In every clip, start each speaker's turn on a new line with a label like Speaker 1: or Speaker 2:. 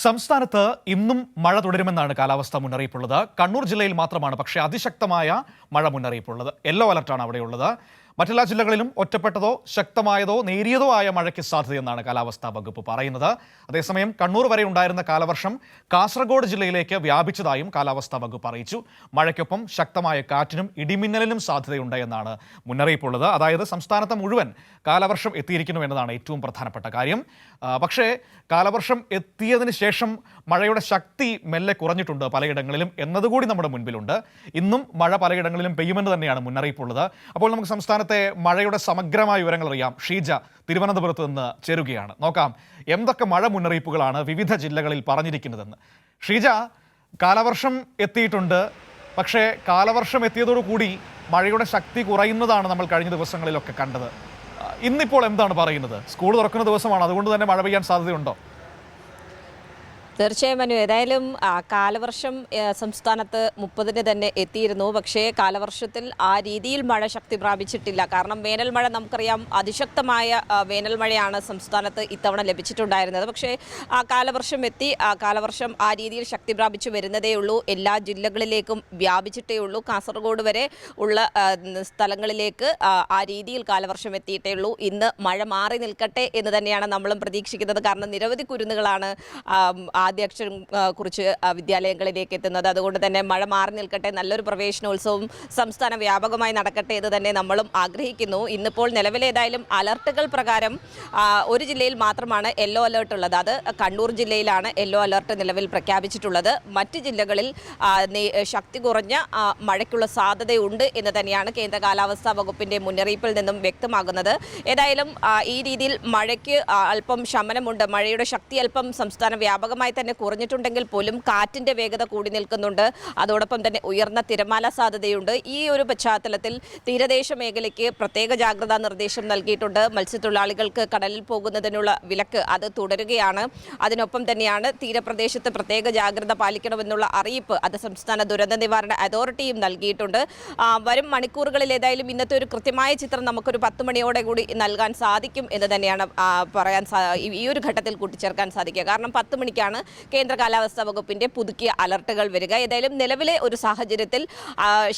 Speaker 1: സംസ്ഥാനത്ത് ഇന്നും മഴ തുടരുമെന്നാണ് കാലാവസ്ഥാ മുന്നറിയിപ്പുള്ളത്. കണ്ണൂർ ജില്ലയിൽ മാത്രമാണ് പക്ഷേ അതിശക്തമായ മഴ മുന്നറിയിപ്പുള്ളത്. യെല്ലോ അലർട്ടാണ് അവിടെയുള്ളത്. മറ്റെല്ലാ ജില്ലകളിലും ഒറ്റപ്പെട്ടതോ ശക്തമായതോ നേരിയതോ ആയ മഴയ്ക്ക് സാധ്യതയെന്നാണ് കാലാവസ്ഥാ വകുപ്പ് പറയുന്നത്. അതേസമയം കണ്ണൂർ വരെ ഉണ്ടായിരുന്ന കാലവർഷം കാസർഗോഡ് ജില്ലയിലേക്ക് വ്യാപിച്ചതായും കാലാവസ്ഥാ വകുപ്പ് അറിയിച്ചു. മഴയ്ക്കൊപ്പം ശക്തമായ കാറ്റിനും ഇടിമിന്നലിനും സാധ്യതയുണ്ട് എന്നാണ് മുന്നറിയിപ്പുള്ളത്. അതായത് സംസ്ഥാനത്ത് മുഴുവൻ കാലവർഷം എത്തിയിരിക്കുന്നു എന്നതാണ് ഏറ്റവും പ്രധാനപ്പെട്ട കാര്യം. പക്ഷേ കാലവർഷം എത്തിയതിന് ശേഷം മഴയുടെ ശക്തി മെല്ലെ കുറഞ്ഞിട്ടുണ്ട് പലയിടങ്ങളിലും എന്നതുകൂടി നമ്മുടെ മുൻപിലുണ്ട്. ഇന്നും മഴ പലയിടങ്ങളിലും പെയ്യുമെന്ന് തന്നെയാണ് മുന്നറിയിപ്പുള്ളത്. അപ്പോൾ നമുക്ക് സംസ്ഥാനത്തെ മഴയുടെ സമഗ്രമായ വിവരങ്ങൾ അറിയാം. ഷീജ തിരുവനന്തപുരത്ത് നിന്ന് ചേരുകയാണ്. നോക്കാം എന്തൊക്കെ മഴ മുന്നറിയിപ്പുകളാണ് വിവിധ ജില്ലകളിൽ പറഞ്ഞിരിക്കുന്നതെന്ന്. ഷീജ, കാലവർഷം എത്തിയിട്ടുണ്ട്. പക്ഷേ കാലവർഷം എത്തിയതോടുകൂടി മഴയുടെ ശക്തി കുറയുന്നതാണ് നമ്മൾ കഴിഞ്ഞ ദിവസങ്ങളിലൊക്കെ കണ്ടത്. ഇന്നിപ്പോൾ എന്താണ് പറയുന്നത്? സ്കൂൾ തുറക്കുന്ന ദിവസമാണ്, അതുകൊണ്ട് തന്നെ മഴ പെയ്യാൻ സാധ്യതയുണ്ടോ?
Speaker 2: തീർച്ചയായും മനു, ഏതായാലും കാലവർഷം സംസ്ഥാനത്ത് 30-ന് തന്നെ എത്തിയിരുന്നു. പക്ഷേ കാലവർഷത്തിൽ ആ രീതിയിൽ മഴ ശക്തി പ്രാപിച്ചിട്ടില്ല. കാരണം വേനൽ മഴ നമുക്കറിയാം, അതിശക്തമായ വേനൽ മഴയാണ് സംസ്ഥാനത്ത് ഇത്തവണ ലഭിച്ചിട്ടുണ്ടായിരുന്നത്. പക്ഷേ കാലവർഷം എത്തി. കാലവർഷം ആ രീതിയിൽ ശക്തി പ്രാപിച്ചു വരുന്നതേ ഉള്ളൂ. എല്ലാ ജില്ലകളിലേക്കും വ്യാപിച്ചിട്ടേ ഉള്ളൂ. കാസർഗോഡ് വരെ ഉള്ള സ്ഥലങ്ങളിലേക്ക് ആ രീതിയിൽ കാലവർഷം എത്തിയിട്ടേ ഉള്ളൂ. ഇന്ന് മഴ മാറി നിൽക്കട്ടെ എന്ന് തന്നെയാണ് നമ്മളും പ്രതീക്ഷിക്കുന്നത്. കാരണം നിരവധി കുരുന്നുകളാണ് ആദ്യാക്ഷരം കുറിച്ച് വിദ്യാലയങ്ങളിലേക്ക് എത്തുന്നത്. അതുകൊണ്ട് തന്നെ മഴ മാറി നിൽക്കട്ടെ, നല്ലൊരു പ്രവേശനോത്സവം സംസ്ഥാന വ്യാപകമായി നടക്കട്ടെ എന്ന് തന്നെ നമ്മളും ആഗ്രഹിക്കുന്നു. ഇന്നിപ്പോൾ നിലവിലേതായാലും അലർട്ടുകൾ പ്രകാരം ഒരു ജില്ലയിൽ മാത്രമാണ് യെല്ലോ അലർട്ട് ഉള്ളത്. അത് കണ്ണൂർ ജില്ലയിലാണ് യെല്ലോ അലർട്ട് നിലവിൽ പ്രഖ്യാപിച്ചിട്ടുള്ളത്. മറ്റ് ജില്ലകളിൽ ശക്തി കുറഞ്ഞ മഴയ്ക്കുള്ള സാധ്യതയുണ്ട് എന്ന് തന്നെയാണ് കേന്ദ്ര കാലാവസ്ഥാ വകുപ്പിന്റെ മുന്നറിയിപ്പിൽ നിന്നും വ്യക്തമാകുന്നത്. ഏതായാലും ഈ രീതിയിൽ മഴയ്ക്ക് അല്പം ശമനമുണ്ട്. മഴയുടെ ശക്തി അല്പം സംസ്ഥാന വ്യാപകമായി തന്നെ കുറഞ്ഞിട്ടുണ്ടെങ്കിൽ പോലും കാറ്റിന്റെ വേഗത കൂടി നിൽക്കുന്നുണ്ട്. അതോടൊപ്പം തന്നെ ഉയർന്ന തിരമാല സാധ്യതയുണ്ട്. ഈ ഒരു പശ്ചാത്തലത്തിൽ തീരദേശ മേഖലയ്ക്ക് പ്രത്യേക ജാഗ്രതാ നിർദ്ദേശം നൽകിയിട്ടുണ്ട്. മത്സ്യത്തൊഴിലാളികൾക്ക് കടലിൽ പോകുന്നതിനുള്ള വിലക്ക് അത് തുടരുകയാണ്. അതിനൊപ്പം തന്നെയാണ് തീരപ്രദേശത്ത് പ്രത്യേക ജാഗ്രത പാലിക്കണമെന്നുള്ള അറിയിപ്പ് അത് സംസ്ഥാന ദുരന്ത നിവാരണ അതോറിറ്റിയും നൽകിയിട്ടുണ്ട്. വരും മണിക്കൂറുകളിൽ ഏതായാലും ഇന്നത്തെ ഒരു കൃത്യമായ ചിത്രം നമുക്കൊരു 10 മണിയോടെ കൂടി നൽകാൻ സാധിക്കും എന്ന് തന്നെയാണ് ഈ ഒരു ഘട്ടത്തിൽ കൂട്ടിച്ചേർക്കാൻ സാധിക്കുക. കാരണം 10 മണിക്കാണ് കേന്ദ്ര കാലാവസ്ഥാ വകുപ്പിന്റെ പുതുക്കിയ അലർട്ടുകൾ വരിക. ഏതായാലും നിലവിലെ ഒരു സാഹചര്യത്തിൽ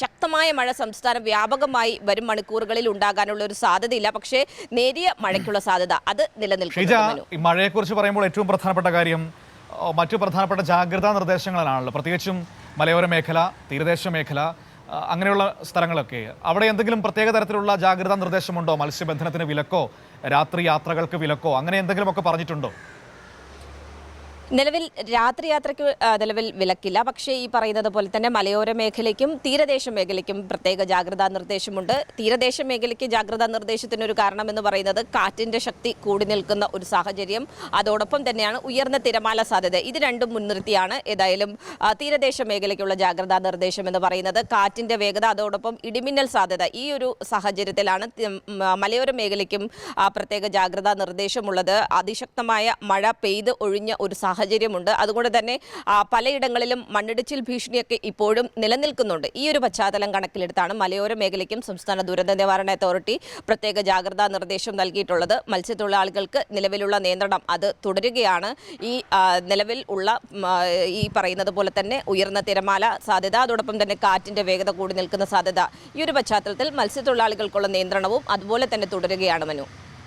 Speaker 2: ശക്തമായ മഴ സംസ്ഥാന വ്യാപകമായി വരും മണിക്കൂറുകളിൽ ഉണ്ടാകാനുള്ള ഒരു സാധ്യതയില്ല. പക്ഷേ നേരിയ മഴയ്ക്കുള്ള സാധ്യത അത് നിലനിൽക്കുന്നു.
Speaker 1: ഈ മഴയെക്കുറിച്ച് പറയുമ്പോൾ ഏറ്റവും പ്രധാനപ്പെട്ട കാര്യം മറ്റു പ്രധാനപ്പെട്ട ജാഗ്രതാ നിർദ്ദേശങ്ങളാണല്ലോ. പ്രത്യേകിച്ചും മലയോര മേഖല, തീരദേശ മേഖല, അങ്ങനെയുള്ള സ്ഥലങ്ങളൊക്കെ. അവിടെ എന്തെങ്കിലും പ്രത്യേക തരത്തിലുള്ള ജാഗ്രതാ നിർദ്ദേശമുണ്ടോ? മത്സ്യബന്ധനത്തിന് വിലക്കോ, രാത്രി യാത്രകൾക്ക് വിലക്കോ, അങ്ങനെ എന്തെങ്കിലുമൊക്കെ പറഞ്ഞിട്ടുണ്ടോ?
Speaker 2: നിലവിൽ രാത്രി യാത്രയ്ക്ക് നിലവിൽ വിലക്കില്ല. പക്ഷേ ഈ പറയുന്നത് പോലെ തന്നെ മലയോര മേഖലയ്ക്കും തീരദേശ മേഖലയ്ക്കും പ്രത്യേക ജാഗ്രതാ നിർദ്ദേശമുണ്ട്. തീരദേശ മേഖലയ്ക്ക് ജാഗ്രതാ നിർദ്ദേശത്തിനൊരു കാരണം എന്ന് പറയുന്നത് കാറ്റിന്റെ ശക്തി കൂടി നിൽക്കുന്ന ഒരു സാഹചര്യം, അതോടൊപ്പം തന്നെയാണ് ഉയർന്ന തിരമാല സാധ്യത. ഇത് രണ്ടും മുൻനിർത്തിയാണ് ഏതായാലും തീരദേശ മേഖലയ്ക്കുള്ള ജാഗ്രതാ നിർദ്ദേശം എന്ന് പറയുന്നത്. കാറ്റിന്റെ വേഗത, അതോടൊപ്പം ഇടിമിന്നൽ സാധ്യത, ഈ ഒരു സാഹചര്യത്തിലാണ് മലയോര മേഖലയ്ക്കും പ്രത്യേക ജാഗ്രതാ നിർദ്ദേശമുള്ളത്. അതിശക്തമായ മഴ പെയ്ത് ഒഴിഞ്ഞ ഒരു സാഹചര്യമുണ്ട്. അതുകൊണ്ട് തന്നെ പലയിടങ്ങളിലും മണ്ണിടിച്ചിൽ ഭീഷണിയൊക്കെ ഇപ്പോഴും നിലനിൽക്കുന്നുണ്ട്. ഈ ഒരു പശ്ചാത്തലം കണക്കിലെടുത്താണ് മലയോര മേഖലയ്ക്കും സംസ്ഥാന ദുരന്ത നിവാരണ അതോറിറ്റി പ്രത്യേക ജാഗ്രതാ നിർദ്ദേശം നൽകിയിട്ടുള്ളത്. മത്സ്യത്തൊഴിലാളികൾക്ക് നിലവിലുള്ള നിയന്ത്രണം അത് തുടരുകയാണ്. ഈ നിലവിൽ ഉള്ള ഈ പറയുന്നത് പോലെ തന്നെ ഉയർന്ന തിരമാല സാധ്യത, അതോടൊപ്പം തന്നെ കാറ്റിന്റെ വേഗത കൂടി നിൽക്കുന്ന സാധ്യത, ഈ ഒരു പശ്ചാത്തലത്തിൽ മത്സ്യത്തൊഴിലാളികൾക്കുള്ള നിയന്ത്രണവും അതുപോലെ തന്നെ തുടരുകയാണ് മനു.